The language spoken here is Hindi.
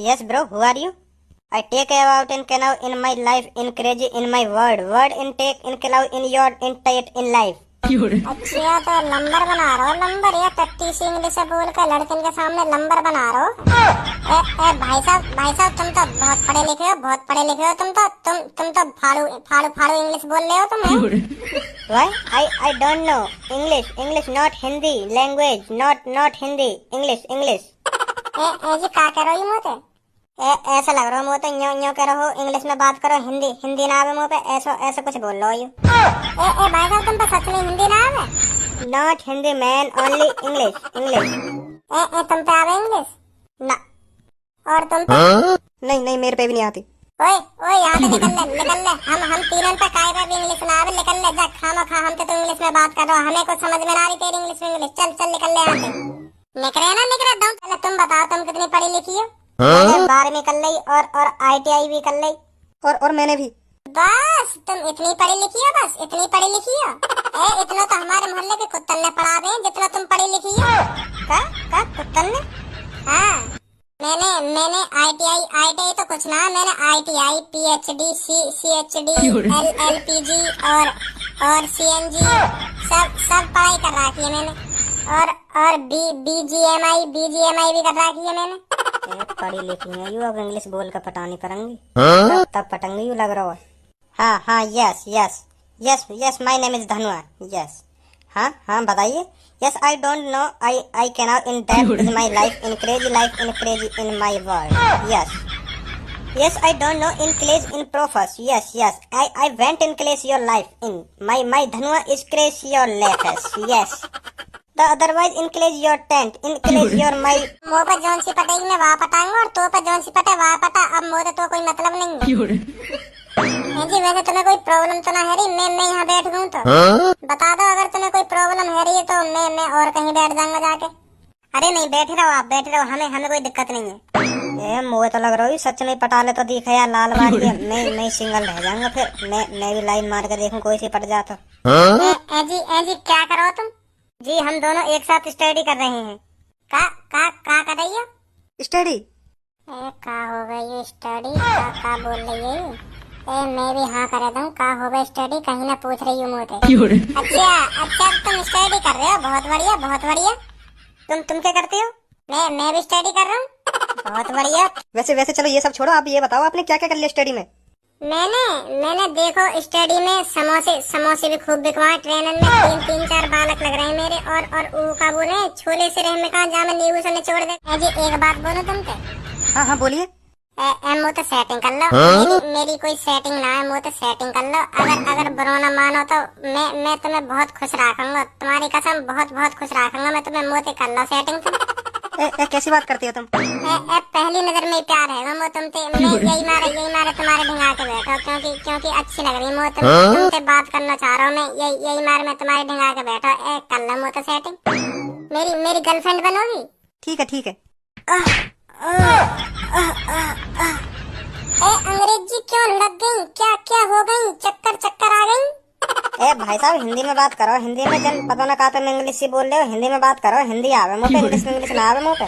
yes, bro. Who are you? I take about in canal in my life, in crazy in my word in take in canal in your in tight in life. अच्छा तो नंबर बना रहे हो, नंबर या टट्टी सी इंग्लिश से बोल कर लड़कन के सामने नंबर बना रहे हो। ए भाई साहब तुम तो बहुत पढ़े लिखे हो, बहुत पढ़े लिखे हो। तुम तो फाड़ू फाड़ू फाड़ू इंग्लिश बोल रहे हो तुम। Why? I don't know English not Hindi language not Hindi English. ए जी क्या कह रही हो मुँह पे? ऐसा लग रहा है मुँह तो न्यो कह रहे हो, इंग्लिश में बात करो, हिंदी ना आवे मुँह पे, ऐसा कुछ बोल रहे हो यू। ए भाई साहब तुम तो सच में हिंदी ना आवे? Not Hindi man, only English. तुम पे आवे इंग्लिश ना। और तुम पे? नहीं मेरे पे भी नहीं आती। ओए यहाँ से निकल ले। हम तीनों पे काय पे भी इंग्लिश ना आवे, निकल ले जा। खामोखा हम तो इंग्लिश में बात कर रहे हो, हमें कुछ समझ में ना आ रही तेरी इंग्लिश में। चल निकल ले यहाँ से। निकल रहा हूँ। तुम बताओ तुम कितनी पढ़ी लिखी हो? मैंने 12वीं कर ली और ITI भी कर ली और मैंने भी। बस तुम इतनी पढ़ी लिखी हो? बस इतनी पढ़ी लिखी हो? इतना तो हमारे मोहल्ले के कुत्तन ने पढ़ा दे जितना तुम पढ़ी लिखी हो। का कुत्तन ने? हाँ मैंने ITI तो कुछ ना, मैंने ITI PhD CHD LLPG और CNG सब पढ़ाई कर रखी है मैंने। और BGMI भी कर रखी है मैंने। पढ़ी लिखी है यू, अब इंग्लिश बोल कर पटानी पड़ेंगी तब पटंगी यू लग रहा है। हाँ yes my name is Dhanua. Yes हाँ बताइए। Yes I don't know I can not in that is my life in crazy in my world. Yes I don't know in clays in profs. Yes I went in clays your life in my Dhanua is craze your lives. Yes The otherwise increase your tent, increase your my। मुँह पे जौन सी पटेगी मैं वहाँ पटाऊंगा और तो पे जौन सी पटे वहाँ पटा। अब मुझे तो कोई मतलब नहीं है। जी वैसे तुम्हें कोई प्रॉब्लम तो ना है रही? मैं यहाँ बैठ गऊँ तो बता दो, अगर तुम्हें कोई प्रॉब्लम है रही तो मैं और कहीं बैठ जाऊंगा जाके। अरे नहीं बैठे रहो, आप बैठे रहो, हमें कोई दिक्कत नहीं है। मुझे तो लग रहा है सच नहीं पटा ले तो दिखे यार लाल बारी है। मैं सिंगल रह जाऊंगा फिर। मैं भी लाइन मार के देखूं कोई सी पट जाता। जी क्या करो तुम? जी हम दोनों एक साथ स्टडी कर रहे हैं। का कर रही हो? स्टडी? का हो गई स्टडी? का बोल रही है? मैं भी हाँ कर रहा हूँ। का हो गई स्टडी? कहीं ना पूछ रही हूँ मुझे। अच्छा तुम स्टडी कर रहे हो, बहुत बढ़िया। तुम क्या करते हो? मैं भी स्टडी कर रहा हूँ। बहुत बढ़िया। वैसे चलो ये सब छोड़ो, आप ये बताओ आपने क्या कर लिया स्टडी में? मैंने देखो स्टडी में समोसे भी खूब बिकवाए। ट्रेन में तीन चार बालक लग रहे हैं मेरे। और वो का बोले छोले से रह में कहा जा मैं नींबू से निचोड़ दे। जी एक बात बोलो तुमसे। हाँ बोलिए। मुँह तो सेटिंग कर लो। मेरी कोई सेटिंग ना है, मुँह तो सेटिंग कर लो। अगर बुरा ना मानो तो मैं तुम्हें बहुत खुश रखूंगा, तुम्हारी कसम बहुत खुश रखूंगा मैं तुम्हें। मुँह तो कर लो सेटिंग। कैसी बात करती हो तुम? पहली नजर में प्यार है वो तुमसे। मैं यही मारे तुम्हारे ढिंगा के बैठो क्योंकि अच्छी लग रही। तुमसे बात करना चाह रहा हूँ मैं। यही मारे मैं तुम्हारे ढिंगा के बैठो। कर लो तो सेटिंग। मेरी गर्लफ्रेंड बनोगी? ठीक है। अंग्रेजी क्यों लग गई? क्या हो गई? चक्कर आ गई? भाई साहब हिंदी में बात करो, हिंदी में जन पता ना कहा तुम इंग्लिश ही बोल रहे हो। हिंदी में बात करो, हिंदी आवे मुँह पे, इंग्लिश ना आवे मुँह पे।